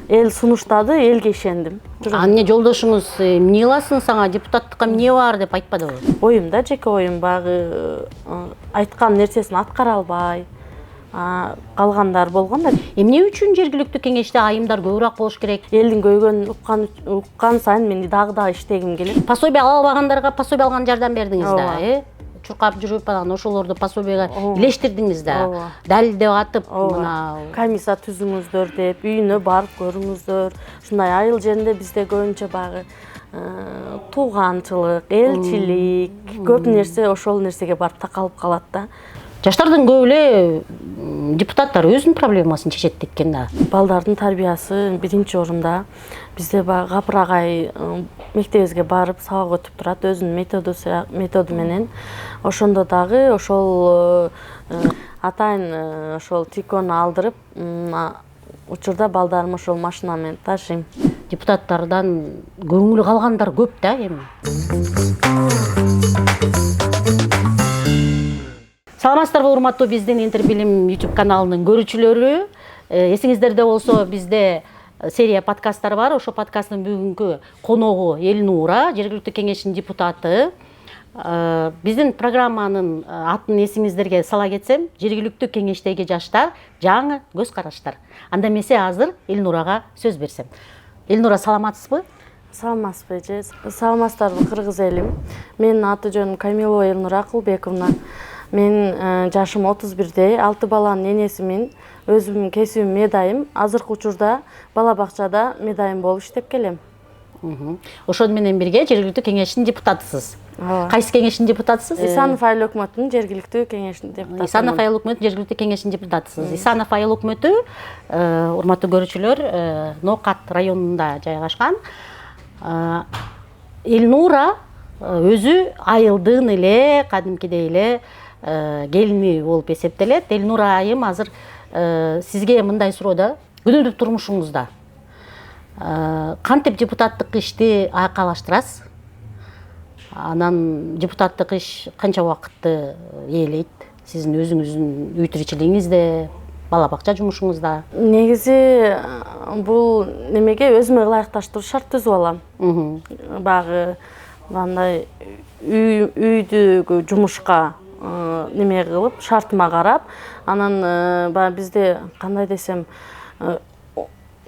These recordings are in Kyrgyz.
эл сунуштады, элге ишендим. Эмне жолдошуңуз эмне кыласың, сага депутаттыкка эмне бар деп айтпадыбы? Оюмда жеке оюм багы айткан нерсесин аткара албай калгандар болгон да. Эмне үчүн жергиликтүү кеңеште айымдар көбүрөөк болуш керек? Элдин көйгөнүн уккан сайын мен дагы иштегим келет. Пособие ала албагандарга пособие алган жардам бердиңиз да, чуркап жүрүп анан ошолорду пособияга илештирдиңиз да. Далилдеп атып, мына комиссия түзүңүздөр деп, үйүнө барып көрүңүздөр. Ушундай айыл жеринде бизде көбүнчө багы тууганчылык, элчилик, көп нерсе ошол нерсеге барып такалып калат да. жаштардын көп эле депутаттар өзүнүн проблемасын чечет экен да. Балдардын тарбиясы биринчи орунда. Бизде багы Гапыр агай мектебибизге барып сабак өтүп турат, өзүнүн методу менен. Ошондо дагы ошол атайын ошол тикону алдырып, учурда балдарым ошол машина менен ташыйм. Депутаттардан көңүлү калгандар көп да эми. Саламатсыздарбы урматтуу биздин Интербилим YouTube каналынын көрүүчүлөрү. Эсиңиздерде болсо бизде серия подкасттар бар. Ошо подкасттын бүгүнкү коногу Элнура, жергиликтүү кеңештин депутаты. Биздин программанын атын эсиңиздерге сала кетсем, жергиликтүү кеңештеги жаштар жаңы көз караштар. Анда эмесе азыр Элнурага сөз берсем. Элнура, саламатсызбы? Саламатсызбы же? Саламатсыздарбы кыргыз элим. Менин аты жөнүм Камилова Элнура Акылбековна. Мен жашым 31-де, 6 баланын энесимин. Өзүмдүн кесибим медайым. Азыркы учурда бала бакчада медайым болуп иштеп келем. Ошону менен бирге жергиликтүү кеңештин депутатысыз. Кайсы кеңештин депутатысыз? Исанов айыл өкмөтүнүн жергиликтүү кеңештин депутаты. Исанов айыл өкмөтүнүн жергиликтүү кеңештин депутатысыз. Исанов айыл өкмөтү, урматтуу көрүүчүлөр, Ноокат районунда жайгашкан. Элнура өзү айылдын эле, кадимкидей эле келини болуп эсептелет. Элнура айым азыр сизге мындай суроо: күнүмдүк турмушуңузда кантип депутаттык ишти айкалаштырасыз? Анан депутаттык иш канча убакытты ээлейт? Сиздин өзүңүздүн үй тиричилигиңизде, бала бакча жумушуңузда? Негизи бул немеге өзүмө ылайыкташтыруу шарт түзүп алам. Багы мындай үйдүгү жумушка неме кылып, шартыма карап, анан бизде кандай десем,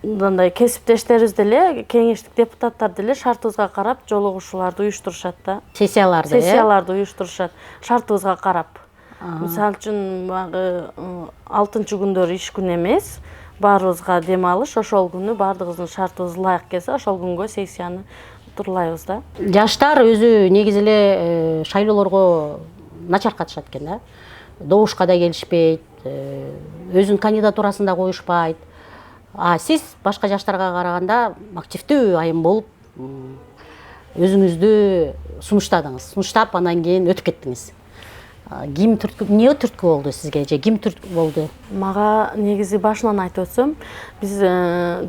мындай кесиптештерибиз деле, кеңештик депутаттар деле шартыбызга карап жолугушууларды уюштурушат да. Сессияларды уюштурушат шартыбызга карап. Мисалы үчүн багы 6-күндөр иш күнү эмес, баарыбызга дем алыш, ошол күнү баардыгыбыздын шартыбыз ылайык келсе, ошол күнгө сессияны турлайбыз да. Жаштар өзү негизи эле шайлоолорго начар катышат экен да. Добушка да келишпейт, өзүнүн кандидатурасын да коюшпайт. Сиз башка жаштарга караганда активдүү айым болуп, өзүңүздү сунуштап, анан кийин өтүп кеттиңиз. Эмне түрткү болду сизге же ким түрткү болду? Мага негизи башынан айтып өтсөм, биз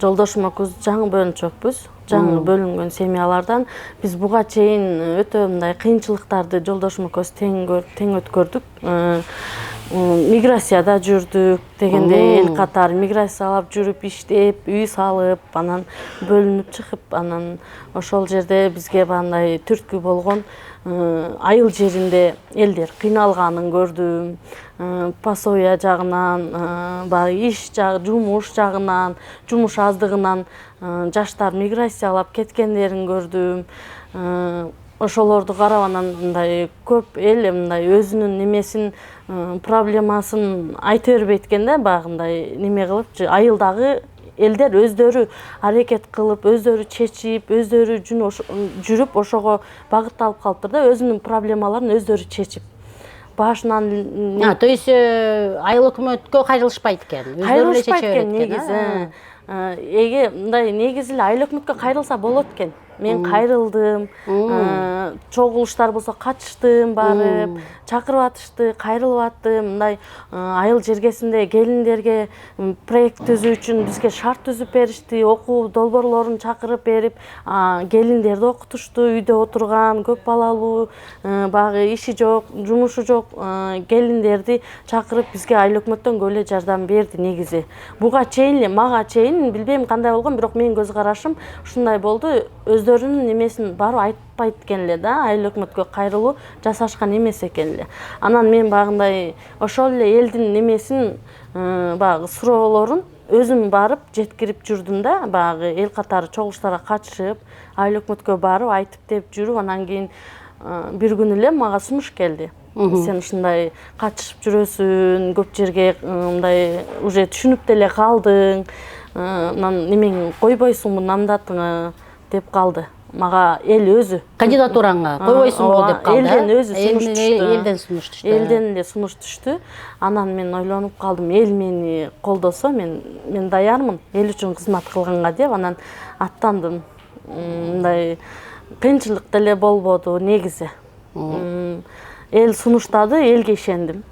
жолдошум экөөбүз жаңы бөлүнчөкпүз. Жаңы бөлүнгөн семьялардан биз буга чейин өтө мындай кыйынчылыктарды жолдошум экөөбүз тең өткөрдүк. Миграцияда жүрдүк дегендей, эл катары миграциялап жүрүп иштеп, үй салып, анан бөлүнүп чыгып, анан ошол жерде бизге бандай түрткү болгон айыл жеринде элдер кыйналганын көрдүм. Пособия жагынан, иш жагы, жумуш жагынан, жумуш аздыгынан жаштар миграциялап кеткендерин көрдүм. Ошолорду карап анан мындай көп эл мындай өзүнүн немесин, проблемасын айта бербейт экен да, багындай неме кылып, айылдагы элдер өздөрү аракет кылып, өздөрү чечип, өздөрү жүрүп ошого багытталып калыптыр да, өзүнүн проблемаларын өздөрү чечип. Башынан то есть айыл өкмөткө кайрылышпайт экен. Кайрылышпайт экен негизи. Эге мындай негизи эле айыл өкмөткө кайрылса болот экен. мен кайрылдым, чогулуштар болсо качыштым барып, чакырып атышты, кайрылып аттым. Мындай айыл жергесинде келиндерге проект түзүү үчүн бизге шарт түзүп беришти, окуу долбоорлорун чакырып берип, келиндерди окутушту, үйдө отурган көп балалуу, баягы иши жок, жумушу жок келиндерди чакырып бизге айыл өкмөттөн көп эле жардам берди негизи. Буга чейин эле, мага чейин билбейм кандай болгон, бирок менин көз карашым ушундай болду. Өздөрүнүн немесин барып айтпайт экен эле да, айыл өкмөткө кайрылуу жасашкан эмес экен эле. Анан мен багындай ошол эле элдин немесин, баягы суроолорун өзүм барып жеткирип жүрдүм да, баягы эл катары чогулуштарга катышып, айыл өкмөткө барып айтып деп жүрүп, анан кийин бир күнү эле мага сунуш келди. Сен ушундай катышып жүрөсүң, көп жерге мындай уже түшүнүп деле калдың, анан немең койбойсуңбу намдатыңы деп калды. Мага эл өзү кандидатураңа койбойсуңбу деп калды. Элден өзү сунуш түштү. Элден сунуш түштү. Элден эле сунуш түштү. Анан мен ойлонуп калдым, эл мени колдосо, мен даярмын эл үчүн кызмат кылганга деп, анан аттандым. Мындай кыйынчылык деле болбоду негизи. Эл сунуштады, элге ишендим.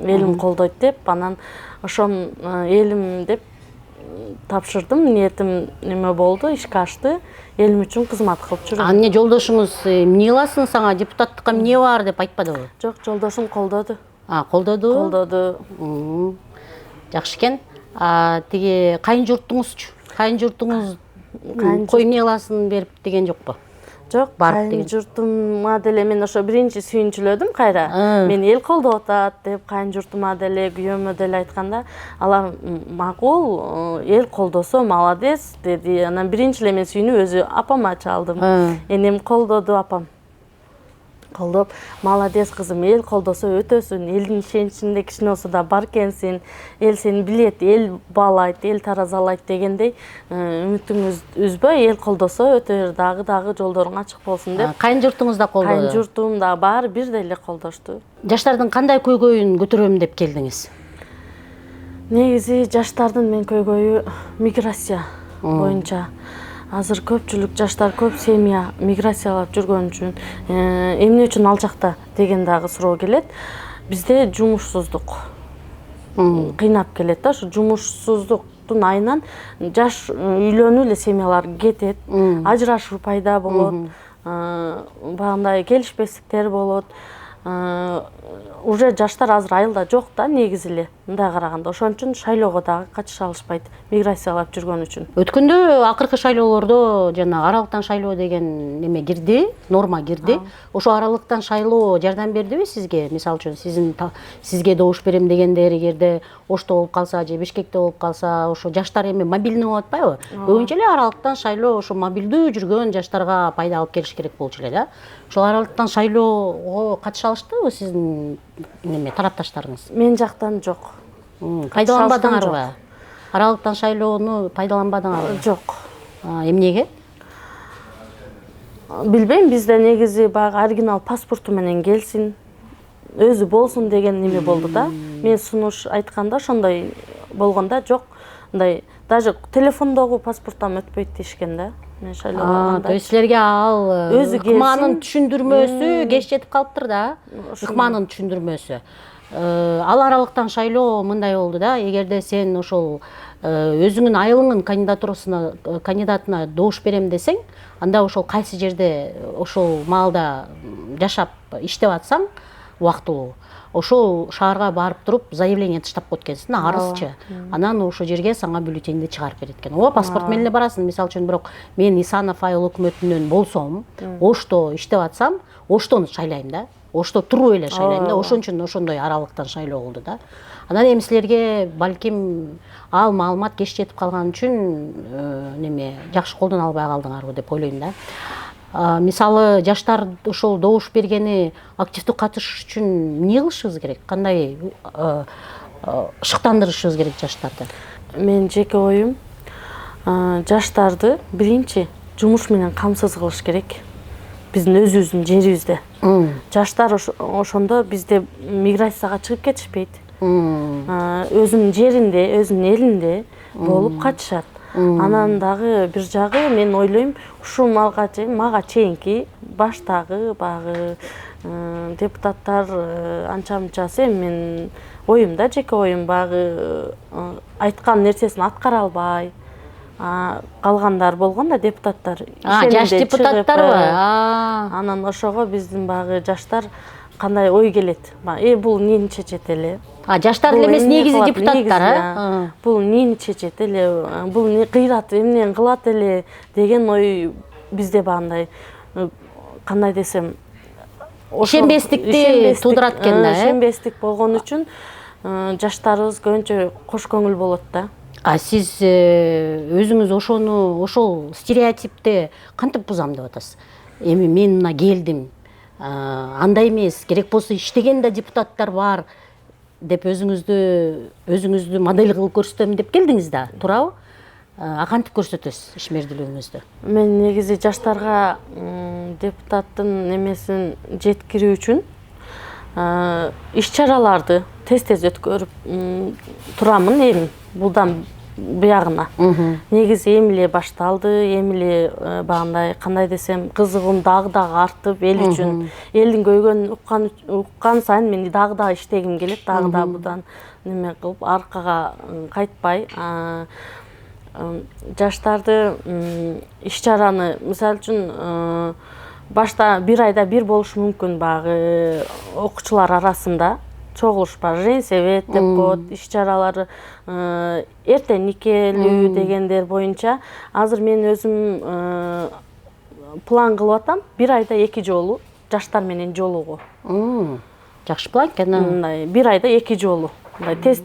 Элим колдойт деп, анан ошон элим деп тапшырдым. Ниетим неме болду, ишке ашты. Элим үчүн кызмат кылып жүрөм. Эмне жолдошуңуз эмне кыласың, сага депутаттыкка эмне бар деп айтпадыбы? Жок, жолдошум колдоду. Колдоду. Колдоду. Жакшы экен. Тиги кайын журтуңузчу? Кайын журтуңуз кой эмне кыласын берип деген жокпу? Жок, кайын журтума деле мен ошо биринчи сүйүнчүлөдүм кайра. Мен эл колдоп атат деп кайын журтума деле, күйөөмө деле айтканда, алар макул, эл колдосо молодец деди. Анан биринчи эле мен сүйүнүп өзү апама чалдым. Энем колдоду, апам колдоп, молодец кызым, эл колдосо өтөсүн, элдин ишеничинде кичине болсо да бар экенсиң, эл сени билет, эл баалайт, эл таразалайт дегендей, үмүтүңүз үзбөй, эл колдосо өтө бер, дагы жолдоруң ачык болсун деп. Кайын журтуңуз да колдоду? Кайын журтум да баары бирдей эле колдошту. Жаштардын кандай көйгөйүн көтөрөм деп келдиңиз? Негизи жаштардын мен көйгөйү миграция боюнча. Азыр көпчүлүк жаштар, көп семья миграциялап жүргөн үчүн, эмне үчүн ал жакта деген дагы суроо келет. Бизде жумушсуздук кыйнап келет да, ошо жумушсуздуктун айынан жаш үйлөнүү эле семьялар кетет, ажырашуу пайда болот, багындай келишпестиктер болот. Уже жаштар азыр айылда жок да негизи эле, мындай караганда. Ошон үчүн шайлоого дагы катыша алышпайт, миграциялап жүргөн үчүн. Өткөндө акыркы шайлоолордо жана аралыктан шайлоо деген неме кирди, норма кирди. Ошо аралыктан шайлоо жардам бердиби сизге? Мисалы үчүн сизге добуш берем дегендер эгерде Ошто болуп калса же Бишкекте болуп калса, ошо жаштар эми мобилдүү болуп атпайбы? Көбүнчө эле аралыктан шайлоо ошо мобилдүү жүргөн жаштарга пайда алып келиш керек болчу эле да. Ошол аралыктан шайлоого катыша алыштыбы сиздин неме тарапташтарыңыз? Мен жактан жок. Пайдаланбадыңарбы? Аралыктан шайлоону пайдаланбадыңарбы? Жок. Эмнеге? Билбейм, бизде негизи баягы оригинал паспорту менен келсин, өзү болсун деген неме болду да. Мен сунуш айтканда ошондой болгондо жок, мындай даже телефондогу паспорттан өтпөйт дешкен да. Мен шайлоо барганда. То есть силерге ал ыкманын түшүндүрмөсү кеч жетип калыптыр да. Ыкманын түшүндүрмөсү. Ал аралыктан шайлоо мындай болду да, эгерде сен ошол өзүңүн айылыңын кандидатына добуш берем десең, анда ошол кайсы жерде ошол маалда жашап иштеп атсаң убактылуу, ошол шаарга барып туруп заявление таштап коет экенсиң, арызчы. Анан ошол жерге сага бюллетенди чыгарып берет экен. Ооба, паспорт менен эле барасың. Мисалы үчүн, бирок мен Исанов айыл өкмөтүнөн болсом, Ошто иштеп атсам, Оштону шайлайм да. Ошто туруп эле шайлайм да. Ошон үчүн ошондой аралыктан шайлоо болду да. Анан эми силерге балким ал маалымат кеч жетип калган үчүн неме жакшы колдоно албай калдыңарбы деп ойлойм да. Мисалы жаштар ошол добуш бергени активдүү катышыш үчүн эмне кылышыбыз керек? Кандай шыктандырышыбыз керек жаштарды? Мен жеке оюм, жаштарды биринчи жумуш менен камсыз кылыш керек. Биздин өзүбүздүн жерибизде. Жаштар ошондо бизде миграцияга чыгып кетишпейт. Өзүнүн жеринде, өзүнүн элинде болуп катышат. Анан дагы бир жагы мен ойлойм, ушул малга чейин мага чейинки баштагы багы депутаттар анча мынча мен оюмда, жеке оюм багы айткан нерсесин аткара албай калгандар болгон да депутаттар. Жаш депутаттарбы? Анан ошого биздин багы жаштар кандай ой келет? Бул эмнени чечет эле? Жаштар эле эмес, негизи депутаттар, бул эмнени чечет эле? Бул не кыйрат, эмне кылат эле деген ой бизде бандай кандай десем, ишенбестикти туудурат экен да. Ишенбестик болгон үчүн жаштарыбыз көбүнчө кош көңүл болот да. Сиз өзүңүз ошол стереотипти кантип бузам деп атасыз? Эми мен мына келдим, андай эмес, керек болсо иштеген да депутаттар бар деп өзүңүздү модель кылып көрсөтөм деп келдиңиз да, туурабы? Кантип көрсөтөсүз ишмердүүлүгүңүздү? Мен негизи жаштарга депутаттын немесин жеткирүү үчүн иш-чараларды тез өткөрүп турамын эми булдан буягына. Негизи эми эле башталды, эми эле багындай кандай десем, кызыгым дагы артып эл үчүн. Элдин көйгөнүн уккан сайын мен дагы иштегим келет, дагы будан неме кылып аркага кайтпай жаштарды иш-чараны, мисалы үчүн, башта бир айда бир болушу мүмкүн багы окуучулар арасында чогулуш бар, женсовет деп коет, иш-чаралары эрте никелүү дегендер боюнча. Азыр мен өзүм план кылып атам, бир айда 2 жолу жаштар менен жолугуу. Жакшы план экен. Бир айда 2 жолу. Тез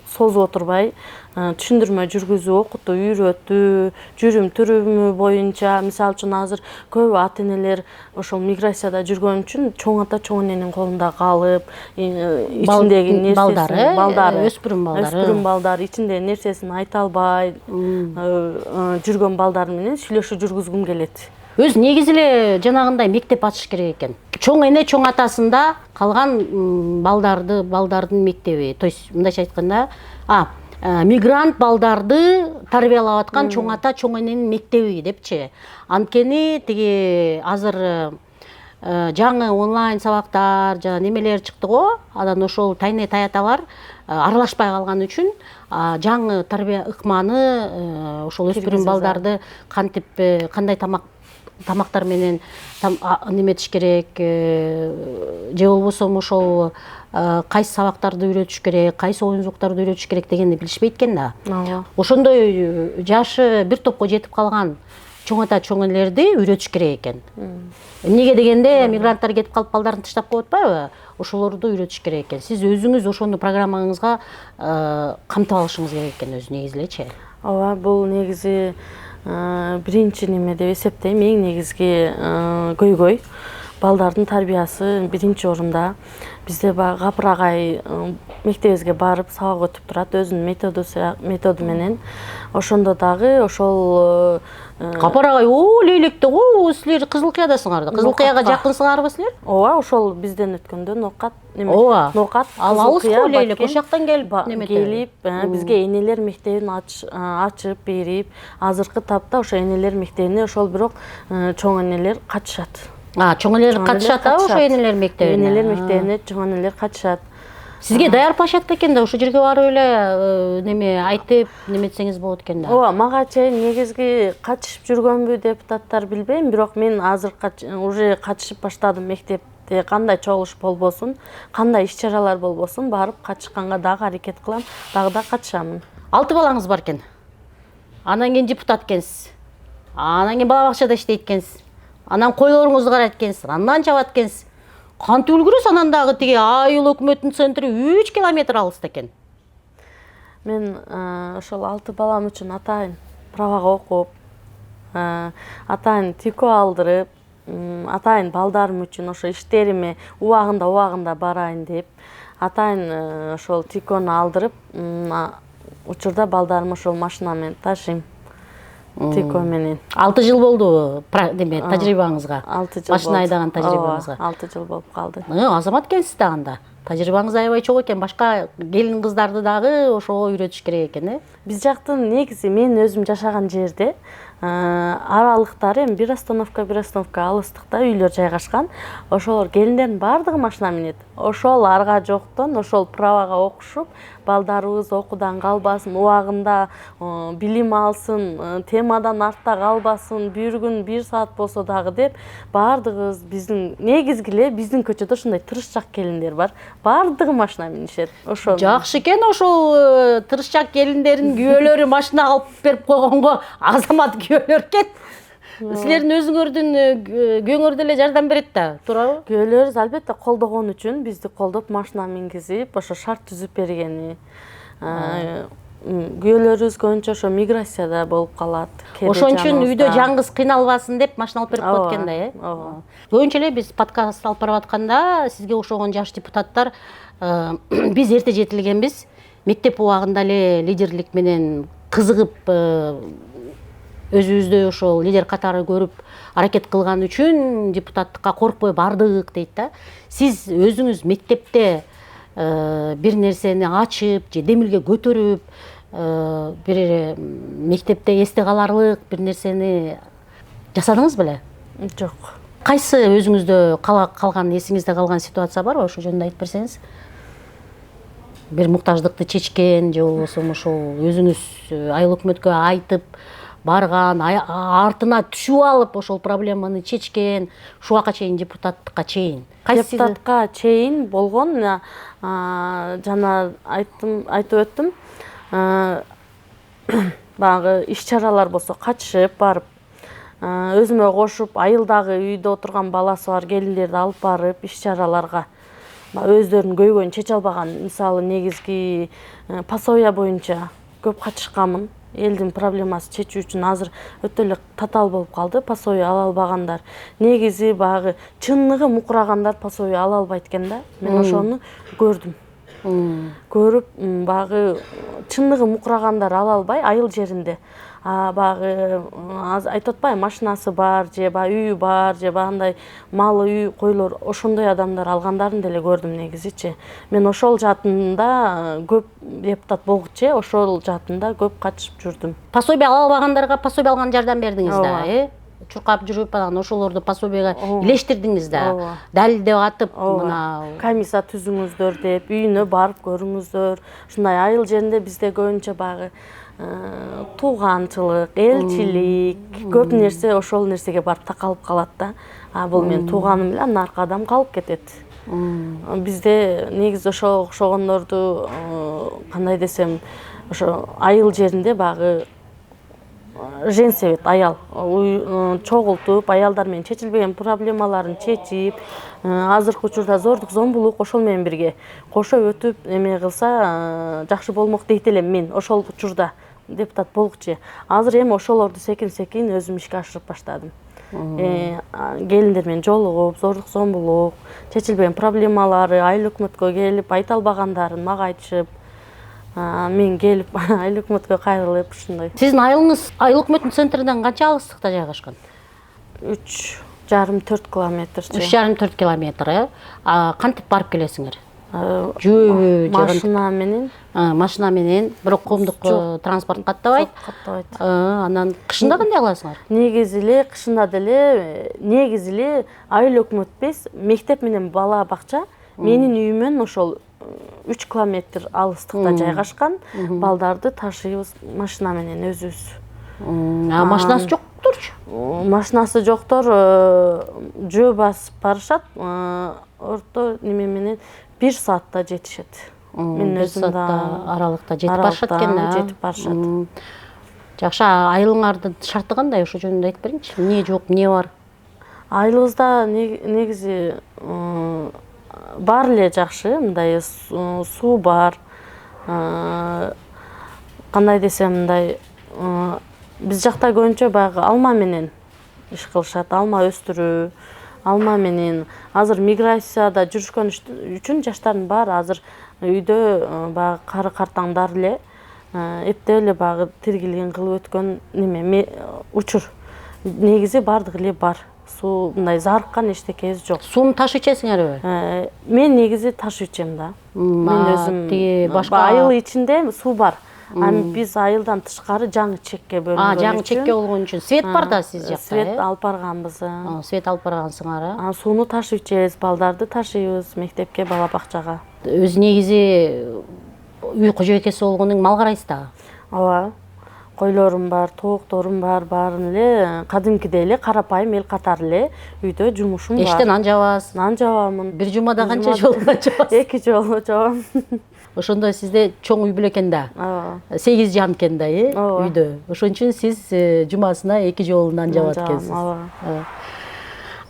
созуп отурбай, түшүндүрмө жүргүзүү, окутуу, үйрөтүү, жүрүм түрүмү боюнча. Мисалы үчүн азыр көп ата-энелер ошол миграцияда жүргөн үчүн чоң ата чоң эненин колунда калып, ичиндеги нерсесин, өспүрүм балдар ичиндеги нерсесин айта албай жүргөн балдар менен сүйлөшүү жүргүзгүм келет. Өз негизи эле жанагындай мектеп ачыш керек экен. Чоң эне чоң атасында калган балдардын мектеби. То есть мындайча айтканда, мигрант балдарды тарбиялап аткан чоң ата чоң эненин мектеби депчи. Анткени тиги азыр жаңы онлайн сабактар, жана немелер чыкты го. Анан ошол тайне таяталар аралашпай калган үчүн жаңы тарбия ыкманы ошол өспүрүм балдарды кантип кандай тамактар менен неметиш керек, же болбосо ошол кайсы сабактарды үйрөтүш керек, кайсы оюнчуктарды үйрөтүш керек дегенди билишпейт экен да. Ошондой жашы бир топко жетип калган чоң ата чоң энелерди үйрөтүш керек экен. Эмнеге дегенде, мигранттар кетип калып балдарын таштап коюп атпайбы? Ошолорду үйрөтүш керек экен. Сиз өзүңүз ошону программаңызга камтып алышыңыз керек экен, өзү негизи элечи. Ооба, бул негизи биринчи неме деп эсептейм. Эң негизги көйгөй балдардын тарбиясы биринчи орунда. Бизде баягы Капыр агай мектебибизге барып сабак өтүп турат, өзүнүн методу менен. Ошондо дагы ошол Капыр агай лейлекте го, силер Кызылкыядасыңар да. Кызылкыяга жакынсыңарбы силер? Ооба, ошол бизден өткөндө Ноокат Ноокат алыс го лейлек, ошол жактан келип бизге энелер мектебин ачып берип, азыркы тапта ошо энелер мектебине ошол бирок чоң энелер катышат. Чоң энелер катышат ошо энелер мектебине. Энелер мектебине чоң энелер катышат. Сизге даярдашат экен да, ошол жерге барып эле неме айтып, неметсеңиз болот экен да. Ооба, мага чейин негизги катышып жүргөнбү депутаттар билбейм, бирок мен азыр уже катышып баштадым. Мектепте кандай чогулуш болбосун, кандай иш-чаралар болбосун, барып катышканга дагы аракет кылам, дагы да катышамын. 6 балаңыз бар экен. Анан кийин депутат экенсиз. Анан кийин бала бакчада иштейт экенсиз. Анан койлоруңузду карайт экенсиз. Андан чабат экенсиз. Кантип үлгүрөсүз? Анан дагы тиги айыл өкмөттүн центри 3 километр алыста экен. Мен ошол 6 балам үчүн атайын правага окуп, атайын тико алдырып, атайын балдарым үчүн ошо иштериме убагында барайын деп, атайын ошол тикону алдырып, учурда балдарым ошол машина менен ташыйм. Тико менен. 6 жыл болду тажрыйбаңызга. 6 жыл. Машина айдаган тажрыйбаңызга. 6 жыл болуп калды. Азамат экенсиз да анда. Тажрыйбаңыз аябай чоң экен. Башка келин кыздарды дагы ошого үйрөтүш керек экен, Биз жактын негизи мен өзүм жашаган жерде аралыктары эми бир остановка алыстыкта үйлөр жайгашкан. Ошол келиндердин баардыгы машина минет. Ошол арга жоктон ошол правага окушуп, балдарыбыз окуудан калбасын, убагында билим алсын, темадан артта калбасын, бир күн 1 саат болсо дагы деп баардыгыбыз биздин негизги эле биздин көчөдө ушундай тырышчак келиндер бар. Баардыгы машина минишет. Ошол Жакшы экен, ошол тырышчак келиндердин күйөөлөрү машина алып берип койгонго азамат күйөөлөр экен. Силердин өзүңөрдүн күйөөңөр деле жардам берет да, туурабы? күйөөлөрүбүз албетте колдогон үчүн бизди колдоп машина мингизип, ошо шарт түзүп бергени. Күйөөлөрүбүз көбүнчө ошо миграцияда болуп калат. Ошон үчүн үйдө жаңгыз кыйналбасын деп машина алып берип коет экен да, ооба. Көбүнчө эле биз подкаст алып барып атканда сизге окшогон жаш депутаттар биз эрте жетилгенбиз. Мектеп убагында эле лидерлик менен кызыгып өзүбүздү ошол лидер катары көрүп аракет кылган үчүн депутаттыкка коркпой бардык дейт да. Сиз өзүңүз мектепте бир нерсени ачып же демилге көтөрүп, бир мектепте эсте каларлык бир нерсени жасадыңыз беле? Жок. Кайсы өзүңүздө калган, эсиңизде калган ситуация барбы? Ошол жөнүндө айтып берсеңиз. Бир муктаждыкты чечкен же болбосо ошол өзүңүз айыл өкмөткө айтып барган, артына түшүп алып ошол проблеманы чечкен, ушуга чейин депутаттыкка чейин. Депутатка чейин болгон, жана айтып өттүм. Баягы иш-чаралар болсо катышып барып, өзүмө кошуп, айылдагы үйдө отурган баласы бар келиндерди алып барып иш-чараларга өздөрүнүн көйгөйүн чече албаган, мисалы негизги пособия боюнча көп катышканмын. Элдин проблемасын чечүү үчүн азыр өтө эле татаал болуп калды. Пособия ала албагандар, негизи баягы чынныгы мукурагандар пособия ала албайт экен да. Мен ошону көрдүм. Көрүп, баягы чынныгы мукурагандар ала албай айыл жеринде. Баягы айтып атпайбы, машинасы бар, же үйү бар, же андай малы үй, койлор, ошондой адамдар алгандарын деле көрдүм негизичи. Мен ошол жаатында көп депутат болгучу, ошол жаатында көп катышып жүрдүм. Пособия ала албагандарга пособия алган жардам бердиңиз да, чуркап жүрүп анан ошолорду пособияга илештирдиңиз да. Далилдеп атып, мына комиссия түзүңүздөр деп, үйүнө барып көрүңүздөр. Ушундай айыл жеринде бизде көбүнчө баягы тууганчылык, элчилик, көп нерсе ошол нерсеге барып такалып калат да. Бул мен тууганым эле, анан аркадан калып кетет. Бизде негизи ошого окшогондорду кандай десем, ошо айыл жеринде баягы женсовет, аял чогултуп, аялдар менен чечилбеген проблемаларын чечип, азыркы учурда зордук, зомбулук ошол менен бирге кошо өтүп эме кылса жакшы болмок дейт элем мен. Ошол учурда депутат болгучу. Азыр эми ошолорду секин өзүм ишке ашырып баштадым. Келиндер менен жолугуп, зордук, зомбулук, чечилбеген проблемалары айыл өкмөткө келип айта албагандарын мага айтышып, мен келип айыл өкмөткө кайрылып ушундай. Сиздин айылыңыз айыл өкмөттүн центринен канча алыстыкта жайгашкан? 3,5-4 километр. 3,5-4 километр. Кантип барып келесиңер? Жөө машина менен. Машина менен, бирок коомдук транспорт каттабайт. Анан кышында кандай кыласыңар? Негизи эле кышында деле, негизи эле айыл өкмөт эмес, мектеп менен бала бакча менин үйүмөн ошол 3 километр алыстыкта жайгашкан. Балдарды ташыйбыз машина менен өзүбүз. Машинасы жокторчу? Машинасы жоктор жөө басып барышат. Орто неме менен 1 саатта жетишет. Мен өзүм да аралыкта жетип барышат экен да. Жетип барышат. Жакшы, айылыңардын шарты кандай? Ошол жөнүндө айтып бериңичи. Эмне жок, эмне бар? Айылыбызда негизи бар эле жакшы, мындай суу бар. Кандай десем, мындай биз жакта көбүнчө баягы алма менен иш кылышат, алма өстүрүү, алма менен. Азыр миграцияда жүрүшкөн үчүн жаштардын баары азыр үйдө баягы кары картаңдар эле эптеп эле баягы тиргилигин кылып өткөн неме учур. Негизи бардыгы эле бар. суу мындай зарыккан эчтекебиз жок. Сууну таш ичесиңерби? Мен негизи таш ичем да. Мен өзүм тиги башка айыл ичинде суу бар. Аны биз айылдан тышкары жаңы чекке бөлүнгөн. жаңы чекке болгон үчүн свет бар да сиз жакта. Свет алып барганбыз. Свет алып баргансыңар. Сууну ташып ичебиз, балдарды ташыйбыз мектепке, бала бакчага. Өзү негизи үй кожоекеси болгондон мал карайсыз да. Ооба. Койлорум бар, тоокторум бар, баарын эле кадимкидей эле карапайым эл катары эле үйдө жумушум бар. Эште нан жабасыз. Нан жабамын. Бир жумада канча жолу нан жабасыз? 2 жолу жабам. Ошондо сизде чоң үй беле экен да. 8 жан экен да, үйдө. Ошон үчүн сиз жумасына 2 жолу нан жабат экенсиз.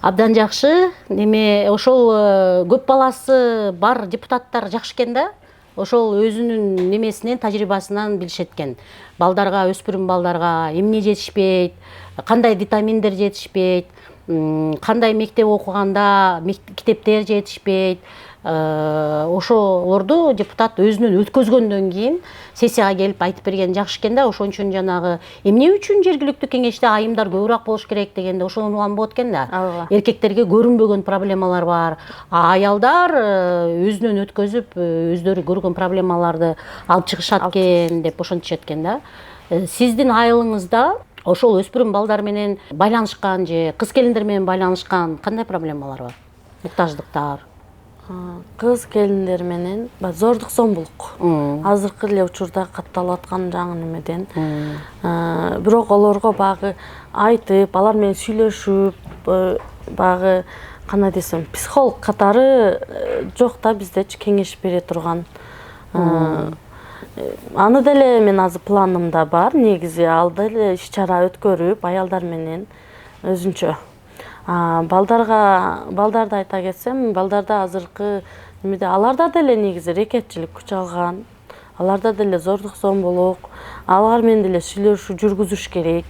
Абдан жакшы. Неме ошол көп баласы бар депутаттар жакшы экен да. Ошол өзүнүн немесинен, тажрыйбасынан билишет экен. Балдарга, өспүрүм балдарга эмне жетишпейт, кандай витаминдер жетишпейт, кандай мектеп окуганда китептер жетишпейт. Ошолорду депутат өзүнөн өткөзгөндөн кийин сессияга келип айтып берген жакшы экен да. Ошон үчүн жанагы эмне үчүн жергиликтүү кеңеште айымдар көбүрөөк болуш керек дегенде ошону улган болот экен да. Эркектерге көрүнбөгөн проблемалар бар. Аялдар өзүнөн өткөзүп, өздөрү көргөн проблемаларды алып чыгышат экен деп ошентишет экен да. Сиздин айылыңызда ошол өспүрүм балдар менен байланышкан же кыз келиндер менен байланышкан кандай проблемалар бар? Муктаждыктар. Кыз келиндер менен зордук зомбулук азыркы эле учурда катталып аткан жаңы немеден. Бирок олорго багы айтып, алар менен сүйлөшүп, багы кандай десем, психолог катары жок да биздечи кеңеш бере турган. Аны деле мен азыр планымда бар, негизи ал деле иш-чара өткөрүп, аялдар менен өзүнчө. Балдарды айта кетсем, балдарда азыркы немеде аларда деле негизи рекетчилик күч алган. Аларда деле зордук зомбулук, алар менен деле сүйлөшүү жүргүзүш керек.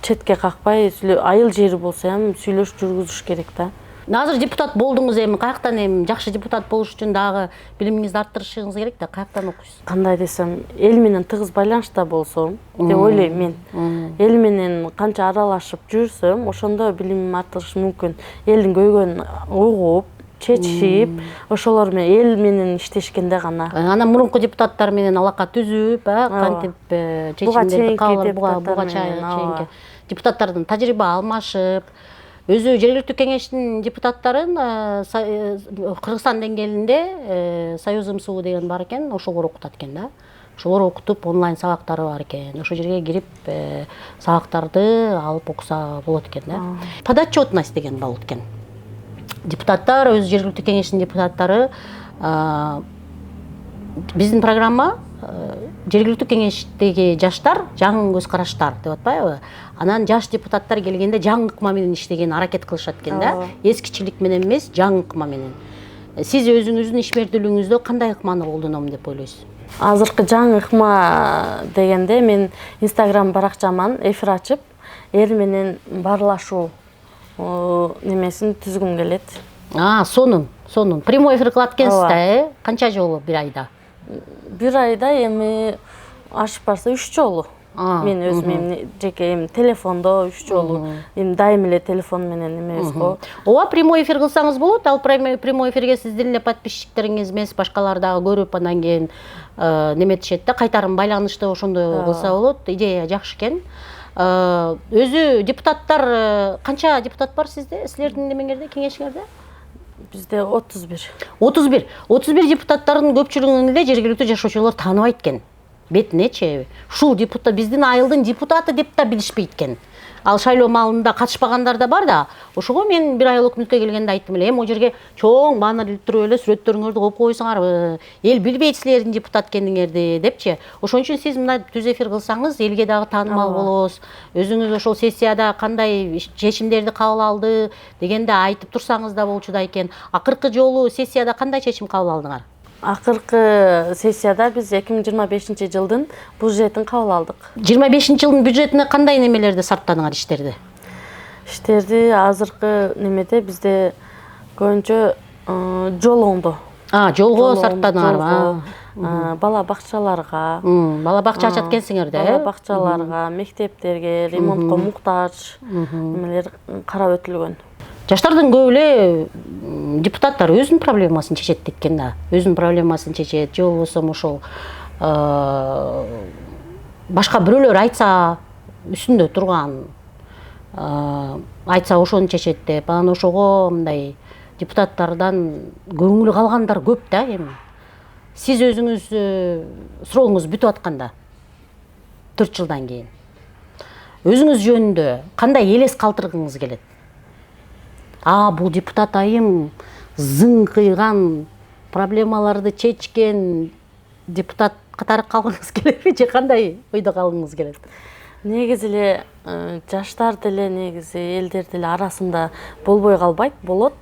Четке какпай, айыл жери болсо эми сүйлөшүп жүргүзүш керек да. Азыр депутат болдуңуз, эми каяктан жакшы депутат болуш үчүн дагы билимиңизди арттырышыңыз керек да, каяктан окуйсуз? Кандай десем, эл менен тыгыз байланышта болсом деп ойлойм мен. Эл менен канча аралашып жүрсөм, ошондо билимим артыш мүмкүн. Элдин көйгөйүн угуп, чечип, ошолор менен эл менен иштешкенде гана. Анан мурунку депутаттар менен алака түзүп, кантип чечимдерди кабыл буга чейинки депутаттардын тажрыйба алмашып, өзү жергиликтүү кеңештин депутаттарын Кыргызстан деңгээлинде Союз МСУ деген бар экен, ошолор окутат экен да. Ошолор окутуп, онлайн сабактары бар экен. Ошол жерге кирип, сабактарды алып окуса болот экен да. Подотчетность деген болот экен. Депутаттар, өзү жергиликтүү кеңештин депутаттары, биздин программа жергиликтүү кеңештеги жаштар жаңы көз караштар деп атпайбы? Анан жаш депутаттар келгенде жаңы ыкма менен иштеген аракет кылышат экен да. Эскичилик менен эмес, жаңы ыкма менен. Сиз өзүңүздүн ишмердүүлүгүңүздө кандай ыкманы колдоном деп ойлойсуз? Азыркы жаңы ыкма дегенде мен Instagram баракчаман эфир ачып, эр менен баарлашуу немесин түзгүм келет. Сонун. Прямой эфир кылат экенсиз да, Канча жолу бир айда? Бир айда эми ашып барса 3 жолу. Мен өзүм жеке телефондо 3 жолу, дайым эле телефон менен эмес го. Ооба, прямой эфир кылсаңыз болот. Ал прямой эфирге сиздин эле подписчиктериңиз эмес, башкалар дагы көрүп, андан кийин неметишет да, кайтарым байланышты ошондой кылса болот. Идея жакшы экен. Өзү депутаттар, канча депутат бар сизде, силердин немеңерде, кеңешиңерде? Бизде 31. 31 депутаттардын көпчүлүгүн эле жергиликтүү жашоочулар тааныбайт экен. Бетинечи, ушул депутат биздин айылдын депутаты деп да билишпейт экен. Ал шайлоо маалында катышпагандар да бар да. Ошого мен бир айыл өкмөткө келгенде айттым эле, о жерге чоң баннер илип туруп эле сүрөттөрүңөрдү коюп койсоңарбы. Эл билбейт силердин депутат экениңерди депчи. Ошон үчүн сиз мындай түз эфир кылсаңыз, элге дагы таанымал болосуз. Өзүңүз ошол сессияда кандай чечимдерди кабыл алды дегенде айтып турсаңыз да болчу да экен. Акыркы жолу сессияда кандай чечим кабыл алдыңар? Акыркы сессияда биз 2025 жылдын бюджетин кабыл алдык. 25 жылдын бюджетине кандай немелерди сарптадыңар, иштерди? Иштерди азыркы немеде бизде көбүнчө жол оңдоо. Жолго сарттанарбы. Бала бакчаларга, Бала бакча ачат экенсиңер да. бала бакчаларга, мектептерге, ремонтко муктаж эмелер карап өтүлгөн. Жаштардын көп эле депутаттар өзүнүн проблемасын чечет деп экен да. Өзүнүн проблемасын чечет, же болбосо ошол башка бирөөлөр айтса үстүндө турган айтса ошону чечет деп, анан ошого мындай депутаттардан көңүлү калгандар көп да эми. Сиз өзүңүз сурооңуз бүтүп атканда 4 жылдан кийин өзүңүз жөнүндө кандай элес калтыргыңыз келет? Бул депутат айым зыңкыйган, проблемаларды чечкен депутат катары калгыңыз келеби же кандай ойдо калгыңыз келет? Негизи эле жаштар деле негизи элдер деле арасында болбой калбайт, болот.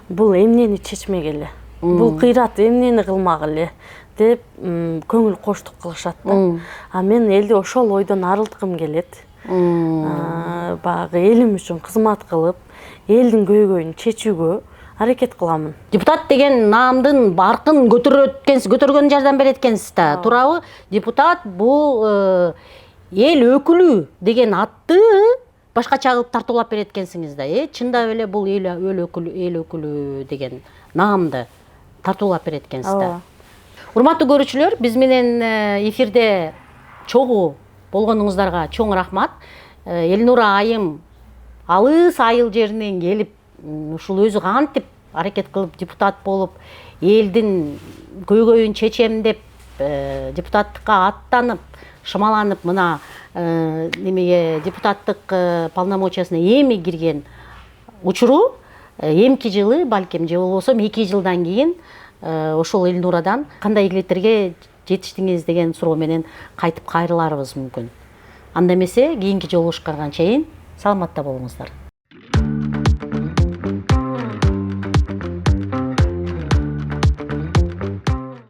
Бул эмнени чечмегеле, бул кыйрат эмнени кылмагыле деп көңүл коштук кылышат да. Мен элди ошол ойдон арылткым келет. Баягы элим үчүн кызмат кылып, элдин көйгөйүн чечүүгө аракет кыламын. Депутат деген наамдын баркын көтөргөн жардам берет экенсиз да, туурабы? Депутат бул эл өкүлү деген атты башкача кылып тартуулап берет экенсиңиз да. Чындап эле бул эл өкүлү деген наамды тартуулап берет экенсиз да. Урматтуу көрүүчүлөр, биз менен эфирде чогуу болгонуңуздарга чоң рахмат. Элнура айым алыс айыл жеринен келип, ушул өзү кантип аракет кылып депутат болуп, элдин көйгөйүн чечем деп депутаттыкка аттанып, шымаланып мына немеге депутаттык полномочиясына эми кирген учуру эмки жылы балким же болбосо 2 жылдан кийин ошол Элнурадан кандай игиликтерге жетиштиңиз деген суроо менен кайтып кайрыларыбыз мүмкүн. Анда эмесе кийинки жолугушканга чейин саламатта болуңуздар.